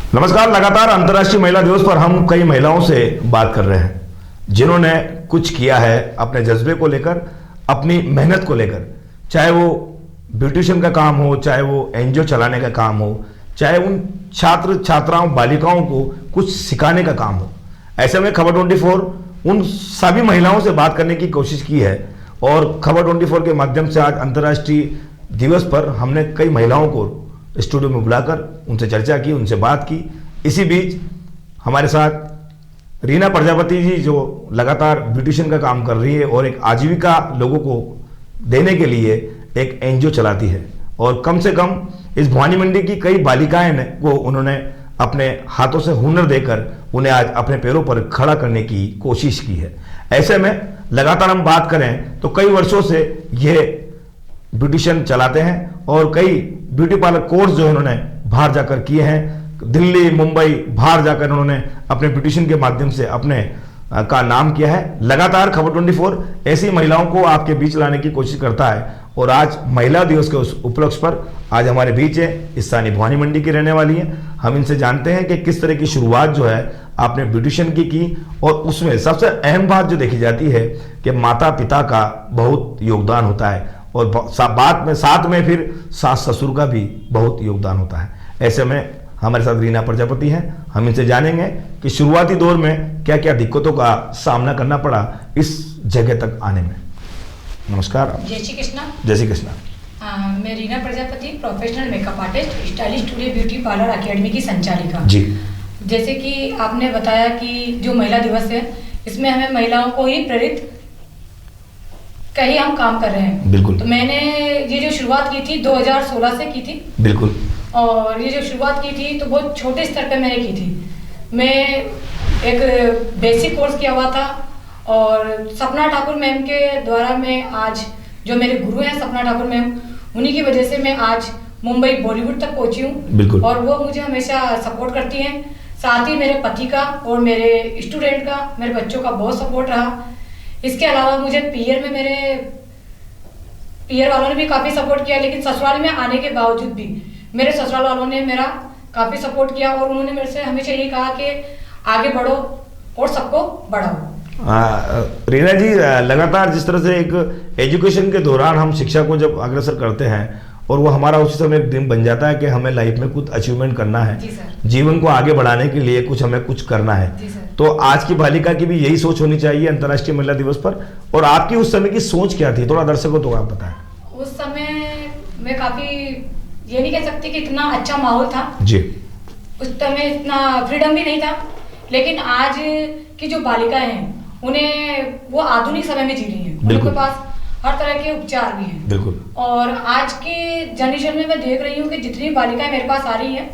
नमस्कार। लगातार अंतर्राष्ट्रीय महिला दिवस पर हम कई महिलाओं से बात कर रहे हैं जिन्होंने कुछ किया है अपने जज्बे को लेकर, अपनी मेहनत को लेकर। चाहे वो ब्यूटिशियन का काम हो, चाहे वो एनजीओ चलाने का काम हो, चाहे उन छात्र छात्राओं बालिकाओं को कुछ सिखाने का काम हो। ऐसे में खबर 24 उन सभी महिलाओं से बात करने की कोशिश की है और खबर 24 के माध्यम से आज अंतर्राष्ट्रीय दिवस पर हमने कई महिलाओं को स्टूडियो में बुलाकर उनसे चर्चा की, उनसे बात की। इसी बीच हमारे साथ रीना प्रजापति जी, जो लगातार ब्यूटिशियन का काम कर रही है और एक आजीविका लोगों को देने के लिए एक एनजीओ चलाती है, और कम से कम इस भवानी मंडी की कई बालिकाएं को उन्होंने अपने हाथों से हुनर देकर उन्हें आज अपने पैरों पर खड़ा करने की कोशिश की है। ऐसे में लगातार हम बात करें तो कई वर्षों से ये ब्यूटिशियन चलाते हैं और कई ब्यूटी पार्लर कोर्स जो इन्होंने बाहर जाकर किए हैं। दिल्ली, मुंबई, बाहर जाकर उन्होंने अपने ब्यूटिशियन के माध्यम से अपने का नाम किया है। लगातार खबर 24 ऐसी महिलाओं को आपके बीच लाने की कोशिश करता है और आज महिला दिवस के उस उपलक्ष्य पर आज हमारे बीच है स्थानीय भवानी मंडी की रहने वाली है। हम इनसे जानते हैं कि किस तरह की शुरुआत जो है आपने ब्यूटिशियन की और उसमें सबसे अहम बात जो देखी जाती है कि माता पिता का बहुत योगदान होता है और साथ में फिर सास ससुर का भी बहुत योगदान होता है। ऐसे में हमारे साथ रीना प्रजापति हैं। हम इनसे जानेंगे कि शुरुआती दौर में क्या क्या दिक्कतों का सामना करना पड़ा इस जगह तक आने में। नमस्कार। जय श्री कृष्णा। जय श्री कृष्णा। मैं Reena Prajapati, professional makeup artist, stylish studio beauty parlour academy की संचालिका जी। जैसे कि आपने बताया कि जो महिला दिवस है इसमें हमें महिलाओं को ही प्रेरित कहीं हम काम कर रहे हैं। बिल्कुल। तो मैंने ये जो शुरुआत की थी 2016 से की थी। बिल्कुल। और ये जो शुरुआत की थी तो बहुत छोटे स्तर पे मैंने की थी। मैं एक बेसिक कोर्स किया हुआ था और सपना ठाकुर मैम के द्वारा मैं आज जो मेरे गुरु हैं सपना ठाकुर मैम, उन्हीं की वजह से मैं आज मुंबई बॉलीवुड तक पहुंची हूँ और वो मुझे हमेशा सपोर्ट करती हैं। साथ ही मेरे पति का और मेरे स्टूडेंट का, मेरे बच्चों का बहुत सपोर्ट रहा। इसके अलावा मुझे पीयर में मेरे पीयर वालों ने भी काफ़ी सपोर्ट किया, लेकिन ससुराल में आने के बावजूद भी मेरे ससुराल वालों ने मेरा काफ़ी सपोर्ट किया और उन्होंने मेरे से हमेशा यही कहा कि आगे बढ़ो और सबको बढ़ाओ। रीना जी, लगातार जिस तरह से एक एजुकेशन के दौरान हम शिक्षा को जब अग्रसर करते हैं और वो हमारा उसी समय एक ड्रीम बन जाता है कि हमें लाइफ में कुछ अचीवमेंट करना है, जीवन को आगे बढ़ाने के लिए हमें कुछ करना है, तो आज की बालिका की भी यही सोच होनी चाहिए अंतर्राष्ट्रीय महिला दिवस पर। और आपकी उस समय की सोच क्या थी, थोड़ा दर्शकों को आप बताएं। उस समय मैं काफी ये नहीं कह सकती कि इतना अच्छा माहौल था जी। उस समय इतना फ्रीडम भी नहीं था, लेकिन आज की जो बालिकाएं हैं उन्हें वो आधुनिक समय में जी रही हैं, उनके पास हर तरह के उपचार भी हैं। बिल्कुल। और आज के जनरेशन में मैं देख रही हूँ कि जितनी बालिकाएं मेरे पास आ रही हैं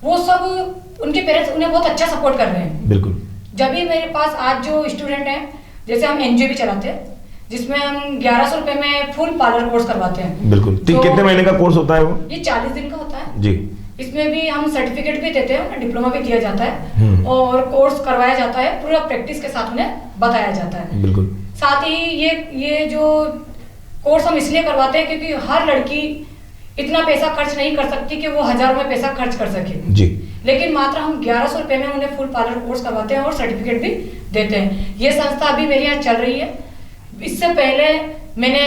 वो सब उनके पेरेंट्स उन्हें बहुत अच्छा सपोर्ट कर रहे हैं। बिल्कुल। जब भी मेरे पास आज जो स्टूडेंट हैं, जैसे हम एनजीओ भी चलाते हैं जिसमें हम 1100 रुपए में फुल पार्लर कोर्स करवाते हैं। बिल्कुल। तो कितने महीने का कोर्स होता है वो? ये 40 दिन का होता है जी। इसमें भी हम सर्टिफिकेट भी देते हैं, डिप्लोमा भी दिया जाता है और कोर्स करवाया जाता है, पूरा प्रैक्टिस के साथ उन्हें बताया जाता है। बिल्कुल। साथ ही ये जो कोर्स हम इसलिए करवाते हैं क्योंकि हर लड़की इतना पैसा खर्च नहीं कर सकती कि वो हजारों में पैसा खर्च कर सके जी। लेकिन मात्र हम 1100 रुपए में उन्हें फुल पार्लर कोर्स करवाते हैं और सर्टिफिकेट भी देते हैं। ये संस्था अभी मेरे यहाँ चल रही है। इससे पहले मैंने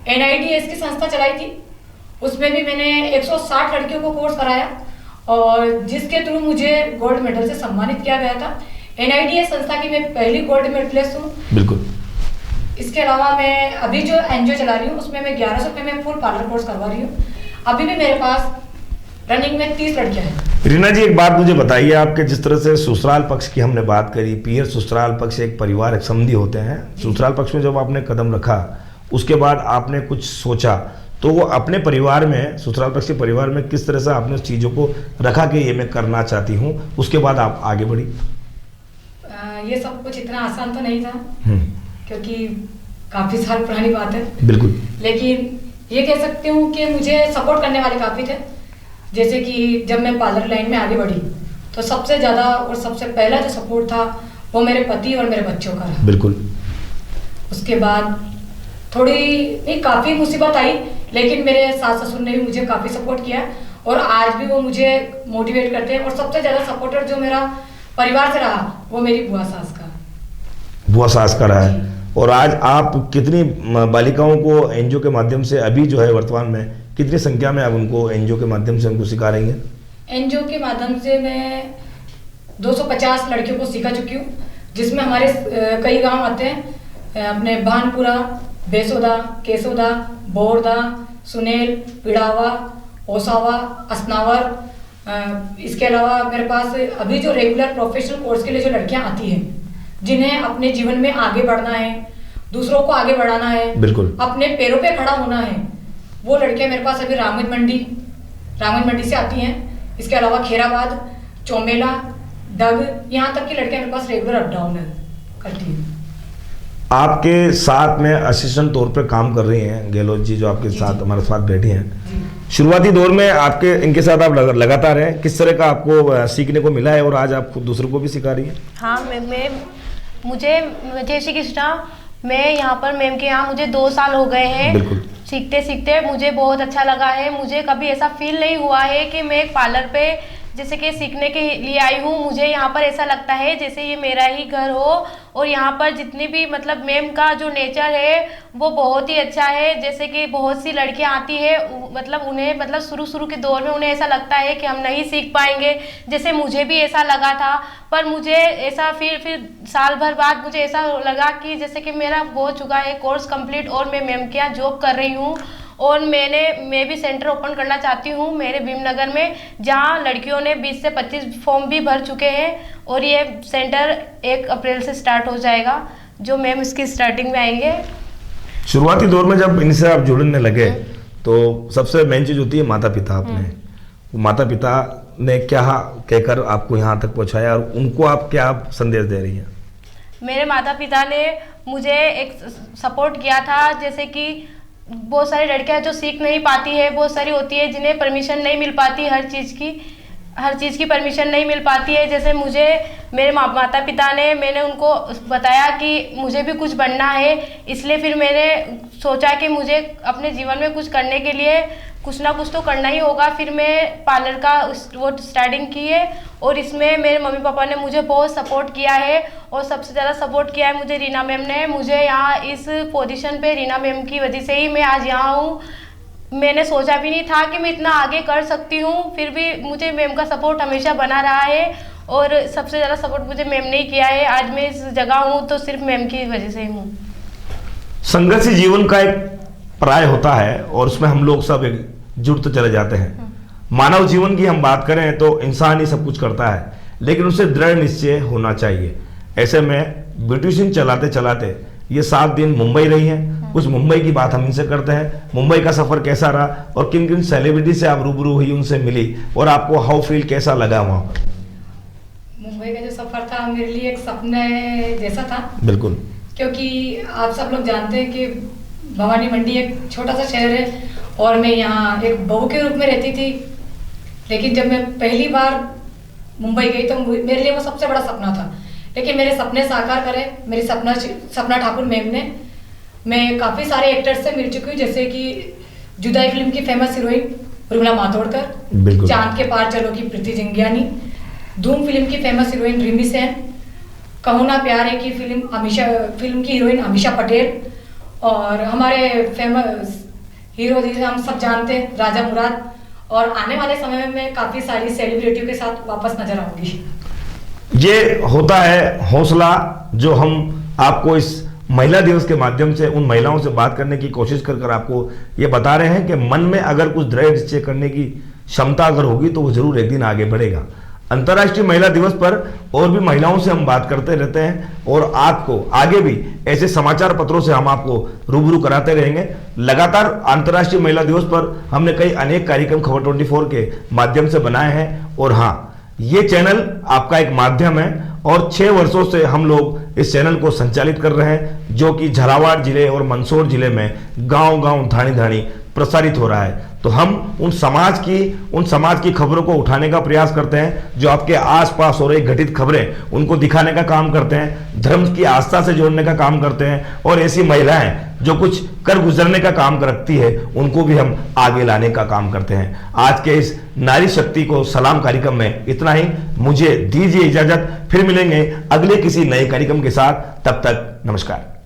NIDS की संस्था चलाई थी, उसमें भी मैंने 160 लड़कियों को कोर्स कराया और जिसके थ्रू मुझे गोल्ड मेडल से सम्मानित किया गया था। NIDS संस्था की मैं पहली गोल्ड मेडलिस्ट हूँ। बिल्कुल। इसके अलावा मैं अभी जो एनजीओ चला रही हूँ उसमें मैं 1100 रुपए में फुल पार्लर कोर्स करवा रही हूँ। अभी भी मेरे पास रनिंग में 30 लड़कियां हैं। रीना जी, एक बात मुझे बताइए, आपके जिस तरह से ससुराल पक्ष की हमने बात करी, पीयर ससुराल पक्ष एक परिवार, एक समधी होते हैं। ससुराल पक्ष में जब आपने कदम रखा उसके बाद आपने कुछ सोचा, तो वो अपने परिवार में, ससुराल पक्ष के परिवार में किस तरह से आपने उस चीज़ों को रखा कि ये मैं करना चाहती हूँ, उसके बाद आप आगे बढ़ी? ये सब कुछ इतना आसान तो नहीं था क्योंकि काफ़ी साल पुरानी बात है। बिल्कुल। लेकिन ये कह सकती हूँ कि मुझे सपोर्ट करने वाले काफ़ी थे। जैसे कि जब मैं पार्लर लाइन में आगे बढ़ी तो सबसे ज़्यादा और सबसे पहला जो सपोर्ट था वो मेरे पति और मेरे बच्चों का रहा। बिल्कुल। उसके बाद थोड़ी काफ़ी मुसीबत आई, लेकिन मेरे सास ससुर ने भी मुझे काफ़ी सपोर्ट किया और आज भी वो मुझे मोटिवेट करते हैं। और सबसे ज़्यादा सपोर्टर जो मेरा परिवार से रहा वो मेरी बुआ सास का रहा है। और आज आप कितनी बालिकाओं को एनजीओ के माध्यम से अभी जो है वर्तमान में कितनी संख्या में आप उनको एनजीओ के माध्यम से उनको सिखा रही हैं? एनजीओ के माध्यम से मैं 250 लड़कियों को सिखा चुकी हूँ, जिसमें हमारे कई गांव आते हैं, अपने भानपुरा, बेसोदा, केसोदा, बोरदा, सुनेल, पिड़ावा, ओसावा, असनावर। इसके अलावा मेरे पास अभी जो रेगुलर प्रोफेशनल कोर्स के लिए जो लड़कियां आती हैं, जिन्हें अपने जीवन में आगे बढ़ना है, दूसरों को आगे बढ़ाना है, बिल्कुल अपने पैरों पे खड़ा होना है, वो लड़कियां मेरे पास अभी रामगंज मंडी से आती हैं। इसके अलावा खेराबाद, चौमेला, डग, यहाँ तक की लड़कियां मेरे पास रेगुलर अप डाउन करती हैं। आपके साथ में असिस्टेंट तौर पे काम कर रही हैं गहलोत जी, जो आपके साथ हमारे साथ बैठी हैं। शुरुआती दौर में आपके इनके साथ आप लगातार हैं, किस तरह का आपको सीखने को मिला है और आज आप खुद दूसरों को भी सिखा रही हैं? हाँ, मुझे जय श्री कृष्णा, मैं यहाँ पर मैम के यहाँ मुझे 2 साल हो गए हैं। बिल्कुल। सीखते सीखते मुझे बहुत अच्छा लगा है। मुझे कभी ऐसा फील नहीं हुआ है कि मैं एक पार्लर पे जैसे कि सीखने के लिए आई हूँ। मुझे यहाँ पर ऐसा लगता है जैसे ये मेरा ही घर हो। और यहाँ पर जितनी भी मतलब मैम का जो नेचर है वो बहुत ही अच्छा है। जैसे कि बहुत सी लड़कियाँ आती है, मतलब उन्हें मतलब शुरू के दौर में उन्हें ऐसा लगता है कि हम नहीं सीख पाएंगे, जैसे मुझे भी ऐसा लगा था। पर मुझे ऐसा फिर साल भर बाद मुझे ऐसा लगा कि जैसे कि मेरा हो चुका है कोर्स कंप्लीट और मैं मैम के यहाँ जॉब कर रही हूँ। और मैं भी सेंटर ओपन करना चाहती हूँ मेरे भीमनगर में, जहाँ लड़कियों ने 20 से 25 फॉर्म भी भर चुके हैं। और ये सेंटर 1 अप्रैल से स्टार्ट हो जाएगा, जो मैम इसकी स्टार्टिंग में आएंगे। शुरुआती दौर में जब इनसे आप जुड़ने लगे तो सबसे मेन चीज़ होती है माता पिता। आपने माता पिता ने क्या कहकर आपको यहाँ तक पहुँचाया और उनको आप क्या संदेश दे रही हैं? मेरे माता पिता ने मुझे एक सपोर्ट किया था। जैसे कि बहुत सारी लड़कियां जो सीख नहीं पाती है, बहुत सारी होती है जिन्हें परमिशन नहीं मिल पाती, हर चीज़ की परमिशन नहीं मिल पाती है। जैसे मुझे मेरे माता पिता ने, मैंने उनको बताया कि मुझे भी कुछ बनना है, इसलिए फिर मैंने सोचा कि मुझे अपने जीवन में कुछ करने के लिए कुछ ना कुछ तो करना ही होगा। फिर मैं पार्लर का वो स्टार्टिंग की है और इसमें मेरे मम्मी पापा ने मुझे बहुत सपोर्ट किया है। और सबसे ज़्यादा सपोर्ट किया है मुझे रीना मैम ने। मुझे यहाँ इस पोजीशन पे रीना मैम की वजह से ही मैं आज यहाँ हूँ। मैंने सोचा भी नहीं था कि मैं इतना आगे कर सकती हूँ, फिर भी मुझे मैम का सपोर्ट हमेशा बना रहा है। और सबसे ज़्यादा सपोर्ट मुझे मैम ने ही किया है। आज मैं इस जगह हूँ तो सिर्फ मैम की वजह से ही हूँ। संघर्षी जीवन का एक पर्याय होता है और उसमें हम लोग सब जुड़ते चले जाते हैं। मानव जीवन की हम बात करें तो इंसान ही सब कुछ करता है, लेकिन उसे दृढ़ निश्चय होना चाहिए। ऐसे में ब्यूटिशियन चलाते चलाते ये 7 दिन मुंबई रही हैं। कुछ मुंबई की बात हम इनसे करते हैं। मुंबई का सफर कैसा रहा और किन किन सेलिब्रिटी से आप रूबरू हुई, उनसे मिली और आपको हाउ फील कैसा लगा वहां पर? मुंबई का जो सफर था मेरे लिए एक सपने जैसा था। बिल्कुल। क्योंकि आप सब लोग जानते हैं कि भवानी मंडी एक छोटा सा शहर है और मैं यहाँ एक बहू के रूप में रहती थी। लेकिन जब मैं पहली बार मुंबई गई तो मेरे लिए वो सबसे बड़ा सपना था। लेकिन मेरे सपने साकार करे मेरी सपना ठाकुर मैम ने। मैं काफ़ी सारे एक्टर्स से मिल चुकी हूँ, जैसे कि जुदाई फिल्म की फेमस हीरोइन उर्मिला मातोड़कर, चांद के पार चलो की प्रीति जिंगियानी, धूम फिल्म की फेमस हीरोइन रिमी सेन, कहूँ ना प्यार है की फिल्म की हीरोइन अमीषा पटेल, और हमारे फेमस हीरो जिसे हम सब जानते हैं राजा मुराद। और आने वाले समय में मैं काफ़ी सारी सेलिब्रिटियों के साथ वापस नजर आऊंगी। ये होता है हौसला जो हम आपको इस महिला दिवस के माध्यम से उन महिलाओं से बात करने की कोशिश कर आपको ये बता रहे हैं कि मन में अगर कुछ दृढ़ निश्चय करने की क्षमता अगर होगी तो वो जरूर एक दिन आगे बढ़ेगा। अंतर्राष्ट्रीय महिला दिवस पर और भी महिलाओं से हम बात करते रहते हैं और आपको आगे भी ऐसे समाचार पत्रों से हम आपको रूबरू कराते रहेंगे। लगातार अंतर्राष्ट्रीय महिला दिवस पर हमने कई अनेक कार्यक्रम खबर 24 के माध्यम से बनाए हैं। और हाँ, ये चैनल आपका एक माध्यम है और 6 वर्षों से हम लोग इस चैनल को संचालित कर रहे हैं, जो कि झालावाड़ जिले और मंदसौर जिले में गांव-गांव धानी-धानी प्रसारित हो रहा है। तो हम उन समाज की खबरों को उठाने का प्रयास करते हैं, जो आपके आसपास हो रही घटित खबरें उनको दिखाने का काम करते हैं, धर्म की आस्था से जोड़ने का काम करते हैं, और ऐसी महिलाएं जो कुछ कर गुजरने का काम करती है उनको भी हम आगे लाने का काम करते हैं। आज के इस नारी शक्ति को सलाम कार्यक्रम में इतना ही। मुझे दीजिए इजाजत, फिर मिलेंगे अगले किसी नए कार्यक्रम के साथ। तब तक नमस्कार।